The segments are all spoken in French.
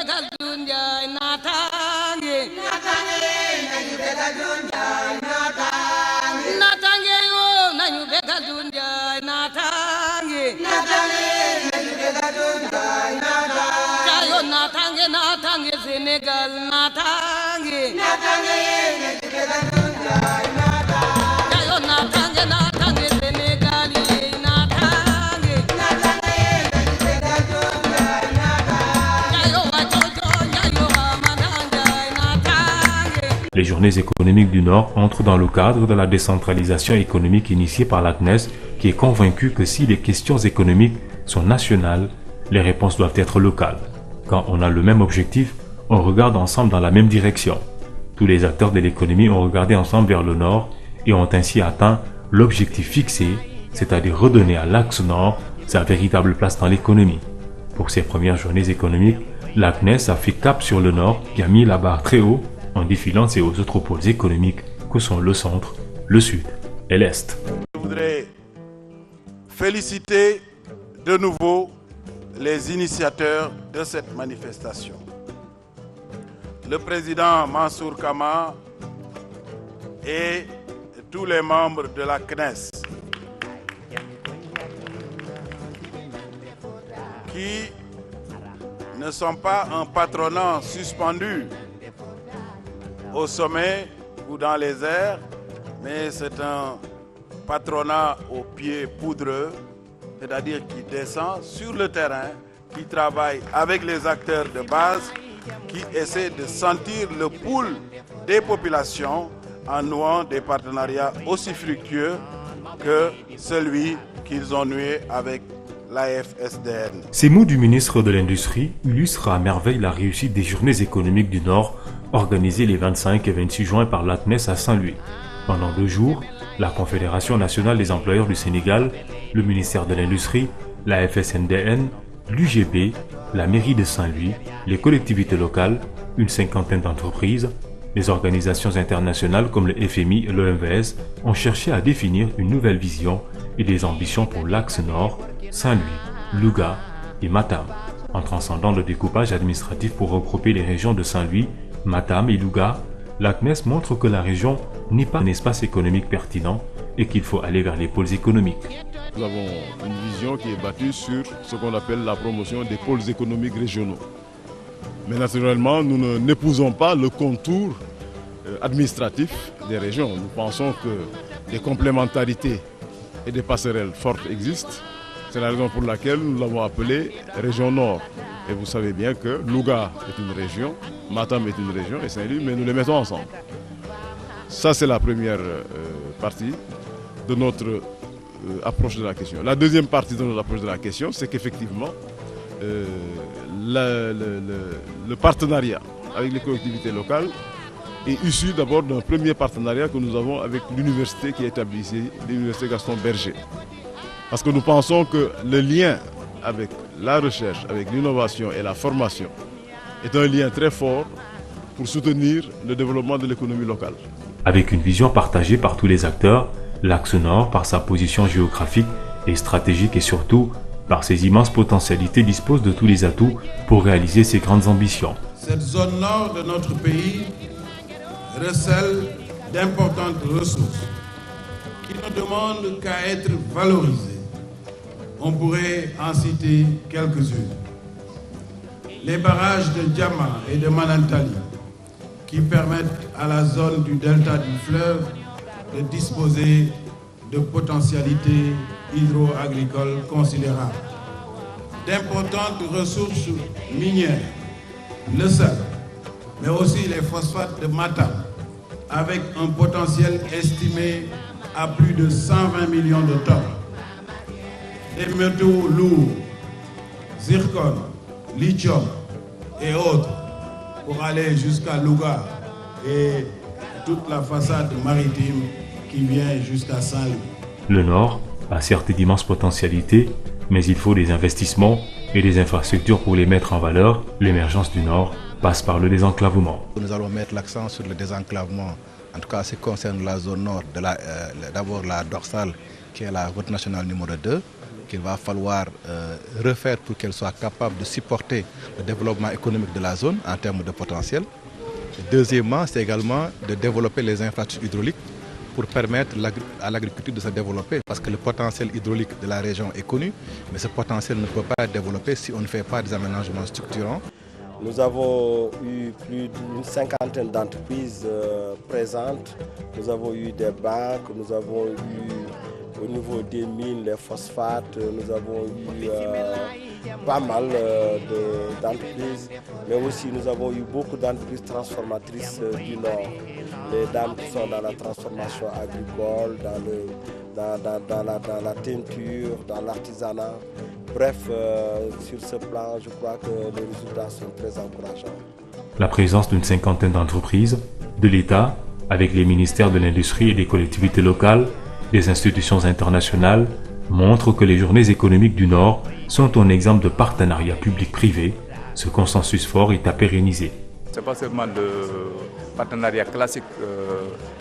begal dunja natange nañu begal dunja natange yo nañu begal dunja natange nañu begal dunja jayo natange Sénégal natange nañu begal dunja jayo natange Sénégal Les journées économiques du Nord entrent dans le cadre de la décentralisation économique initiée par la CNES, qui est convaincue que si les questions économiques sont nationales, les réponses doivent être locales. Quand on a le même objectif, on regarde ensemble dans la même direction. Tous les acteurs de l'économie ont regardé ensemble vers le Nord et ont ainsi atteint l'objectif fixé, c'est-à-dire redonner à l'axe Nord sa véritable place dans l'économie. Pour ces premières journées économiques, la CNES a fait cap sur le Nord qui a mis la barre très haut en défilant ses autres pôles économiques que sont le centre, le sud et l'est. Je voudrais féliciter de nouveau les initiateurs de cette manifestation. Le président Mansour Kama et tous les membres de la CNES qui ne sont pas un patronat suspendu au sommet ou dans les airs, mais c'est un patronat aux pieds poudreux, c'est-à-dire qui descend sur le terrain, qui travaille avec les acteurs de base, qui essaie de sentir le pouls des populations en nouant des partenariats aussi fructueux que celui qu'ils ont noué avec l'AFSDN. Ces mots du ministre de l'Industrie illustrent à merveille la réussite des journées économiques du Nord organisées les 25 et 26 juin par la CNES à Saint-Louis. Pendant 2 jours, la Confédération nationale des employeurs du Sénégal, le ministère de l'Industrie, la FSNDN, l'UGB, la mairie de Saint-Louis, les collectivités locales, une 50aine d'entreprises, les organisations internationales comme le FMI et l'OMVS ont cherché à définir une nouvelle vision et des ambitions pour l'axe Nord, Saint-Louis, Louga et Matam, en transcendant le découpage administratif pour regrouper les régions de Saint-Louis, Matam et Louga. La CNES montre que la région n'est pas un espace économique pertinent et qu'il faut aller vers les pôles économiques. Nous avons une vision qui est bâtie sur ce qu'on appelle la promotion des pôles économiques régionaux. Mais naturellement, nous n'épousons pas le contour administratif des régions. Nous pensons que des complémentarités et des passerelles fortes existent. C'est la raison pour laquelle nous l'avons appelée région Nord. Et vous savez bien que Louga est une région, Matam est une région et Saint-Louis, mais nous les mettons ensemble. Ça, c'est la première partie de notre approche de la question. La deuxième partie de notre approche de la question, c'est qu'effectivement, le partenariat avec les collectivités locales est issu d'abord d'un premier partenariat que nous avons avec l'université qui est établie ici, l'université Gaston Berger. Parce que nous pensons que le lien avec la recherche, avec l'innovation et la formation est un lien très fort pour soutenir le développement de l'économie locale. Avec une vision partagée par tous les acteurs, l'axe Nord, par sa position géographique et stratégique et surtout par ses immenses potentialités, dispose de tous les atouts pour réaliser ses grandes ambitions. Cette zone nord de notre pays recèle d'importantes ressources qui ne demandent qu'à être valorisées. On pourrait en citer quelques-unes. Les barrages de Diama et de Manantali qui permettent à la zone du delta du fleuve de disposer de potentialités hydro-agricoles considérables. D'importantes ressources minières, le sel, mais aussi les phosphates de Matam, avec un potentiel estimé à plus de 120 millions de tonnes. Des métaux lourds, zircon, lithium et autres, pour aller jusqu'à Louga et toute la façade maritime qui vient jusqu'à Saint-Louis. Le Nord a certes d'immenses potentialités, mais il faut des investissements et des infrastructures pour les mettre en valeur. L'émergence du Nord passe par le désenclavement. Nous allons mettre l'accent sur le désenclavement, en tout cas ce qui concerne la zone nord, d'abord la dorsale qui est la route nationale numéro 2, qu'il va falloir refaire pour qu'elle soit capable de supporter le développement économique de la zone en termes de potentiel. Deuxièmement, c'est également de développer les infrastructures hydrauliques pour permettre à l'agriculture de se développer. Parce que le potentiel hydraulique de la région est connu, mais ce potentiel ne peut pas être développé si on ne fait pas des aménagements structurants. Nous avons eu plus d'une cinquantaine d'entreprises présentes. Nous avons eu des banques, nous avons eu au niveau des mines, les phosphates, nous avons eu pas mal d'entreprises, mais aussi nous avons eu beaucoup d'entreprises transformatrices du Nord. Les dames qui sont dans la transformation agricole, dans la teinture, dans l'artisanat. Bref, sur ce plan, je crois que les résultats sont très encourageants. La présence d'une cinquantaine d'entreprises, de l'État, avec les ministères de l'Industrie et des collectivités locales, des institutions internationales, montre que les Journées économiques du Nord sont un exemple de partenariat public-privé. Ce consensus fort est à pérenniser. Ce n'est pas seulement le partenariat classique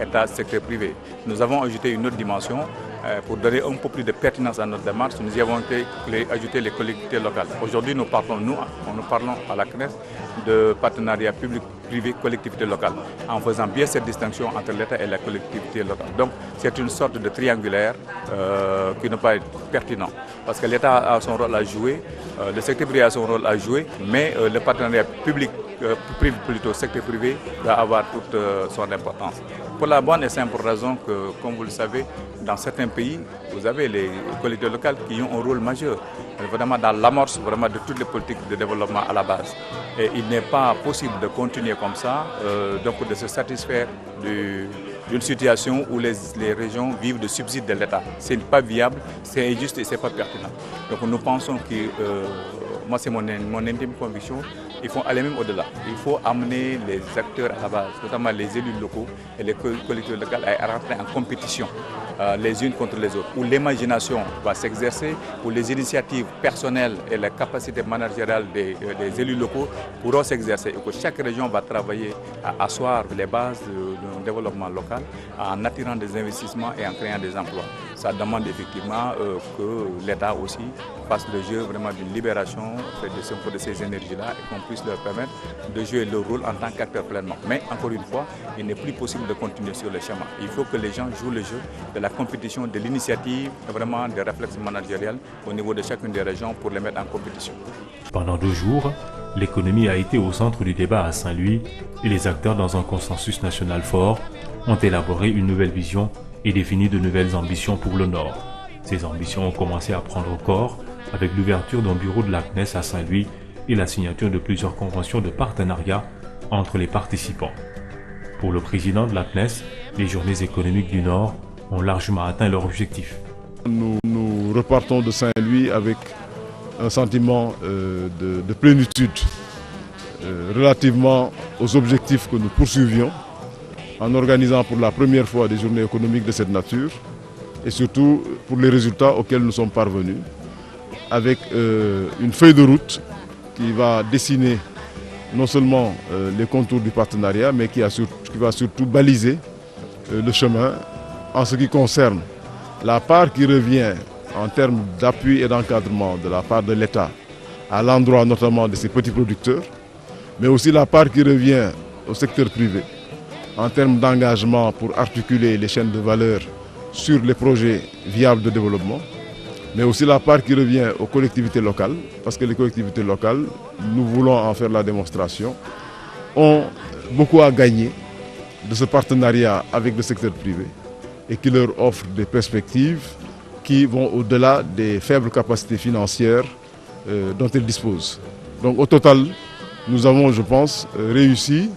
État-secteur privé. Nous avons ajouté une autre dimension pour donner un peu plus de pertinence à notre démarche. Nous y avons ajouté les collectivités locales. Aujourd'hui, nous parlons à la CNES de partenariat public-privé collectivité locale, en faisant bien cette distinction entre l'État et la collectivité locale. Donc, c'est une sorte de triangulaire qui ne peut pas être pertinent. Parce que l'État a son rôle à jouer, le secteur privé a son rôle à jouer, mais le partenariat secteur privé doit avoir toute son importance. Pour la bonne et simple raison que, comme vous le savez, dans certains pays, vous avez les collectivités locales qui ont un rôle majeur, vraiment dans l'amorce de toutes les politiques de développement à la base. Et il n'est pas possible de continuer comme ça, donc de se satisfaire d'une situation où les régions vivent de subsides de l'État. Ce n'est pas viable, c'est injuste et ce n'est pas pertinent. Donc nous pensons que, moi c'est mon intime conviction, il faut aller même au-delà. Il faut amener les acteurs à la base, notamment les élus locaux et les collectivités locales à rentrer en compétition les unes contre les autres, où l'imagination va s'exercer, où les initiatives personnelles et la capacité managériale des élus locaux pourront s'exercer, et que chaque région va travailler à asseoir les bases du développement local en attirant des investissements et en créant des emplois. Ça demande effectivement que l'État aussi fasse le jeu vraiment d'une libération de ces énergies-là et qu'on puisse leur permettre de jouer leur rôle en tant qu'acteur pleinement. Mais encore une fois, il n'est plus possible de continuer sur le chemin. Il faut que les gens jouent le jeu de la compétition, de l'initiative, vraiment des réflexes managériels au niveau de chacune des régions pour les mettre en compétition. Pendant 2 jours, l'économie a été au centre du débat à Saint-Louis et les acteurs, dans un consensus national fort, ont élaboré une nouvelle vision et défini de nouvelles ambitions pour le Nord. Ces ambitions ont commencé à prendre corps avec l'ouverture d'un bureau de la CNES à Saint-Louis et la signature de plusieurs conventions de partenariat entre les participants. Pour le président de la CNES, les Journées économiques du Nord ont largement atteint leur objectif. Nous repartons de Saint-Louis avec un sentiment de plénitude relativement aux objectifs que nous poursuivions en organisant pour la première fois des journées économiques de cette nature et surtout pour les résultats auxquels nous sommes parvenus avec une feuille de route qui va dessiner non seulement les contours du partenariat mais qui va surtout baliser le chemin en ce qui concerne la part qui revient en termes d'appui et d'encadrement de la part de l'État à l'endroit notamment de ces petits producteurs, mais aussi la part qui revient au secteur privé en termes d'engagement pour articuler les chaînes de valeur sur les projets viables de développement, mais aussi la part qui revient aux collectivités locales, parce que les collectivités locales, nous voulons en faire la démonstration, ont beaucoup à gagner de ce partenariat avec le secteur privé et qui leur offre des perspectives qui vont au-delà des faibles capacités financières dont elles disposent. Donc au total, nous avons, je pense, réussi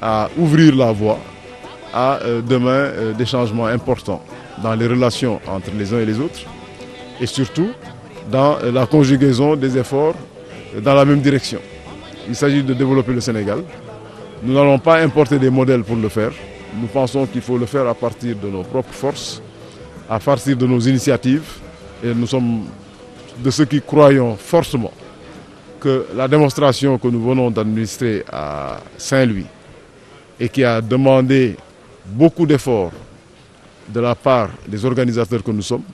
à ouvrir la voie à demain des changements importants dans les relations entre les uns et les autres et surtout dans la conjugaison des efforts dans la même direction. Il s'agit de développer le Sénégal. Nous n'allons pas importer des modèles pour le faire. Nous pensons qu'il faut le faire à partir de nos propres forces, à partir de nos initiatives. Et nous sommes de ceux qui croyons fortement que la démonstration que nous venons d'administrer à Saint-Louis et qui a demandé beaucoup d'efforts de la part des organisateurs que nous sommes,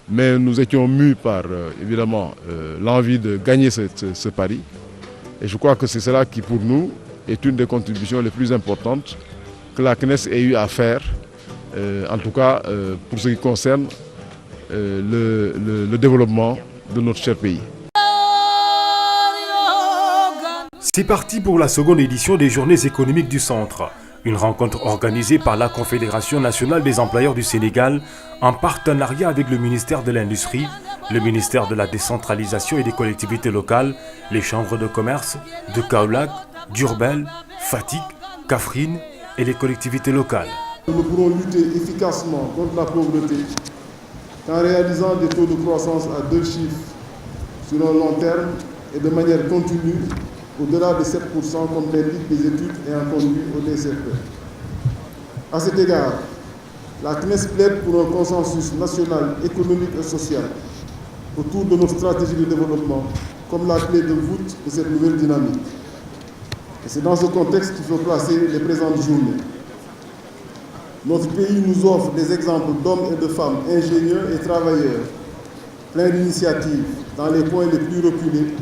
mais nous étions mus par, évidemment, l'envie de gagner ce pari. Et je crois que c'est cela qui, pour nous, est une des contributions les plus importantes que la CNES ait eu à faire, en tout cas pour ce qui concerne le développement de notre cher pays. C'est parti pour la seconde édition des Journées économiques du Centre. Une rencontre organisée par la Confédération nationale des employeurs du Sénégal en partenariat avec le ministère de l'Industrie, le ministère de la Décentralisation et des collectivités locales, les chambres de commerce de Kaolack, Diourbel, Fatick, Kaffrine et les collectivités locales. Nous pourrons lutter efficacement contre la pauvreté en réalisant des taux de croissance à 2 chiffres sur un long terme et de manière continue au-delà de 7% comme l'indiquent les études ayant conduit au DCFE. À cet égard, la CNES plaide pour un consensus national, économique et social autour de notre stratégie de développement comme la clé de voûte de cette nouvelle dynamique. Et c'est dans ce contexte qu'il faut placer les présentes journées. Notre pays nous offre des exemples d'hommes et de femmes, ingénieurs et travailleurs, pleins d'initiatives dans les points les plus reculés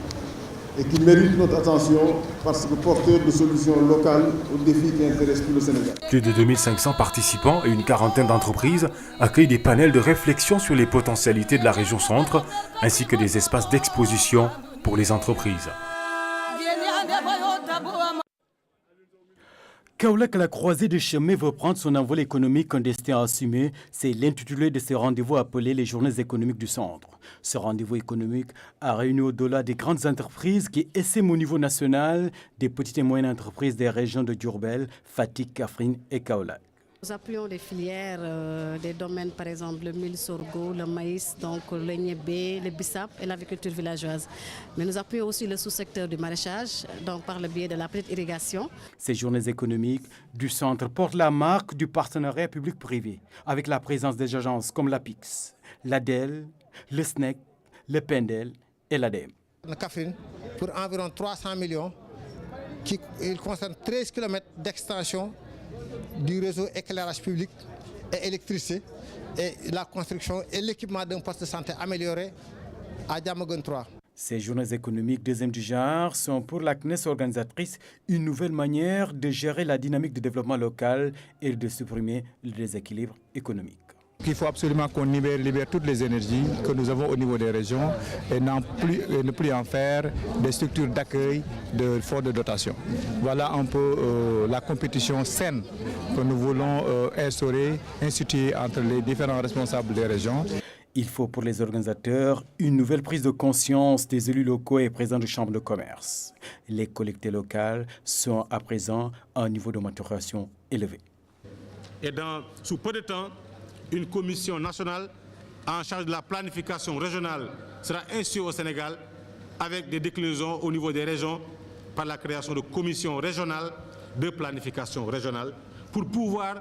et qui méritent notre attention parce que porteurs de solutions locales aux défis qui intéressent tout le Sénégal. Plus de 2500 participants et une quarantaine d'entreprises accueillent des panels de réflexion sur les potentialités de la région centre, ainsi que des espaces d'exposition pour les entreprises. Kaolack, la croisée de chemin veut prendre son envol économique, un destin assumé. C'est l'intitulé de ce rendez-vous appelé les Journées économiques du Centre. Ce rendez-vous économique a réuni au-delà des grandes entreprises qui essaiment au niveau national des petites et moyennes entreprises des régions de Diourbel, Fatick, Kaffrine et Kaolack. Nous appuyons les filières des domaines, par exemple le mil sorgho, le maïs, donc le niébé, le bissap et l'agriculture villageoise. Mais nous appuyons aussi le sous-secteur du maraîchage, donc par le biais de la petite irrigation. Ces journées économiques du centre portent la marque du partenariat public-privé, avec la présence des agences comme l'APIX, l'ADEL, le SNEC, le PENDEL et l'ADEM. Le Kaffrine, pour environ 300 millions, il concerne 13 km d'extension du réseau éclairage public et électricité et la construction et l'équipement d'un poste de santé amélioré à Diamaguène 3. Ces journées économiques deuxième du genre sont pour la CNES organisatrice une nouvelle manière de gérer la dynamique de développement local et de supprimer le déséquilibre économique. Il faut absolument qu'on libère toutes les énergies que nous avons au niveau des régions et ne plus en faire des structures d'accueil de fonds de dotation. Voilà un peu la compétition saine que nous voulons instituer entre les différents responsables des régions. Il faut pour les organisateurs une nouvelle prise de conscience des élus locaux et présidents de chambres de commerce. Les collectivités locales sont à présent à un niveau de maturation élevé. Et sous peu de temps, une commission nationale en charge de la planification régionale sera instituée au Sénégal avec des déclinaisons au niveau des régions par la création de commissions régionales de planification régionale pour pouvoir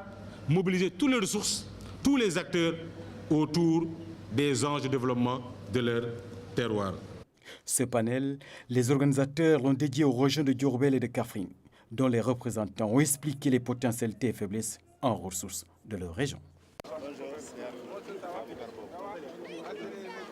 mobiliser toutes les ressources, tous les acteurs autour des enjeux de développement de leur terroir. Ce panel, les organisateurs l'ont dédié aux régions de Diourbel et de Kaffrine, dont les représentants ont expliqué les potentialités et faiblesses en ressources de leur région.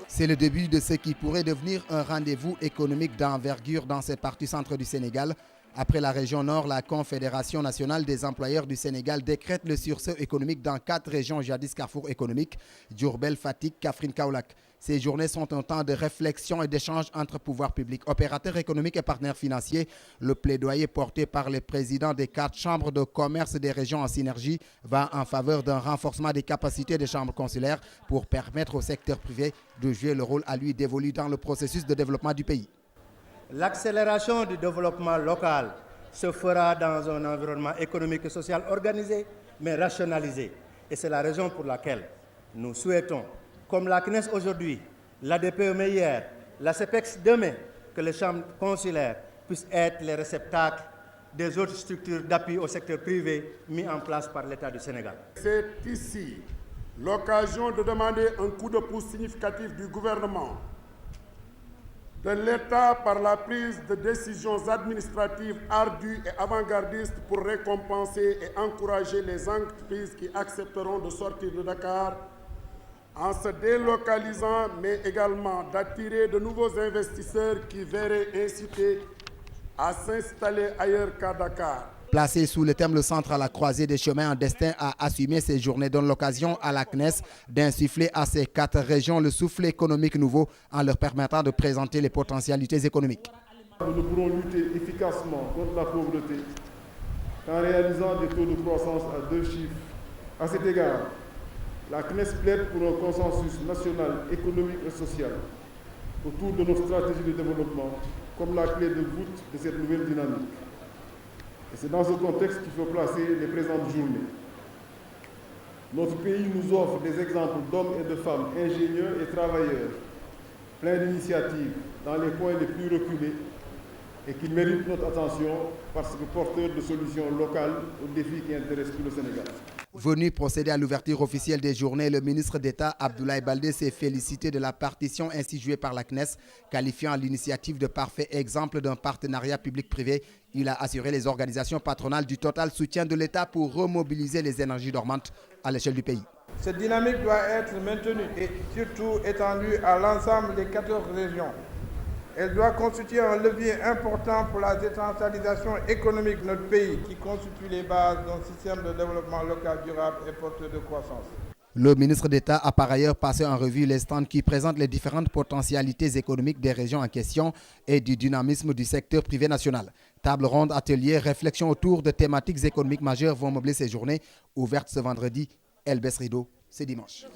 C'est le début de ce qui pourrait devenir un rendez-vous économique d'envergure dans cette partie centre du Sénégal. Après la région Nord, la Confédération nationale des employeurs du Sénégal décrète le sursaut économique dans 4 régions jadis carrefour économique, Diourbel, Fatick, Kaffrine, Kaolack. Ces journées sont un temps de réflexion et d'échange entre pouvoirs publics, opérateurs économiques et partenaires financiers. Le plaidoyer porté par les présidents des 4 chambres de commerce des régions en synergie va en faveur d'un renforcement des capacités des chambres consulaires pour permettre au secteur privé de jouer le rôle à lui dévolu dans le processus de développement du pays. L'accélération du développement local se fera dans un environnement économique et social organisé, mais rationalisé. Et c'est la raison pour laquelle nous souhaitons, comme la CNES aujourd'hui, l'ADPME hier, la CEPEX demain, que les chambres consulaires puissent être les réceptacles des autres structures d'appui au secteur privé mis en place par l'État du Sénégal. C'est ici l'occasion de demander un coup de pouce significatif du gouvernement, de l'État par la prise de décisions administratives ardues et avant-gardistes pour récompenser et encourager les entreprises qui accepteront de sortir de Dakar en se délocalisant, mais également d'attirer de nouveaux investisseurs qui verraient inciter à s'installer ailleurs qu'à Dakar. Placé sous le thème « Le centre à la croisée des chemins, un destin à assumer », ces journées donnent l'occasion à la CNES d'insuffler à ces 4 régions le souffle économique nouveau en leur permettant de présenter les potentialités économiques. Nous ne pourrons lutter efficacement contre la pauvreté qu'en réalisant des taux de croissance à 2 chiffres. À cet égard, la CNES plaide pour un consensus national, économique et social autour de nos stratégies de développement comme la clé de voûte de cette nouvelle dynamique. Et c'est dans ce contexte qu'il faut placer les présentes journées. Notre pays nous offre des exemples d'hommes et de femmes ingénieux et travailleurs, pleins d'initiatives dans les points les plus reculés et qui méritent notre attention parce que porteurs de solutions locales aux défis qui intéressent tout le Sénégal. Venu procéder à l'ouverture officielle des journées, le ministre d'État Abdoulaye Baldé s'est félicité de la partition ainsi jouée par la CNES, qualifiant l'initiative de parfait exemple d'un partenariat public-privé. Il a assuré les organisations patronales du total soutien de l'État pour remobiliser les énergies dormantes à l'échelle du pays. Cette dynamique doit être maintenue et surtout étendue à l'ensemble des 14 régions. Elle doit constituer un levier important pour la décentralisation économique de notre pays qui constitue les bases d'un système de développement local durable et porteur de croissance. Le ministre d'État a par ailleurs passé en revue les stands qui présentent les différentes potentialités économiques des régions en question et du dynamisme du secteur privé national. Table ronde, ateliers, réflexions autour de thématiques économiques majeures vont meubler ces journées ouvertes ce vendredi. El Besrido, c'est dimanche.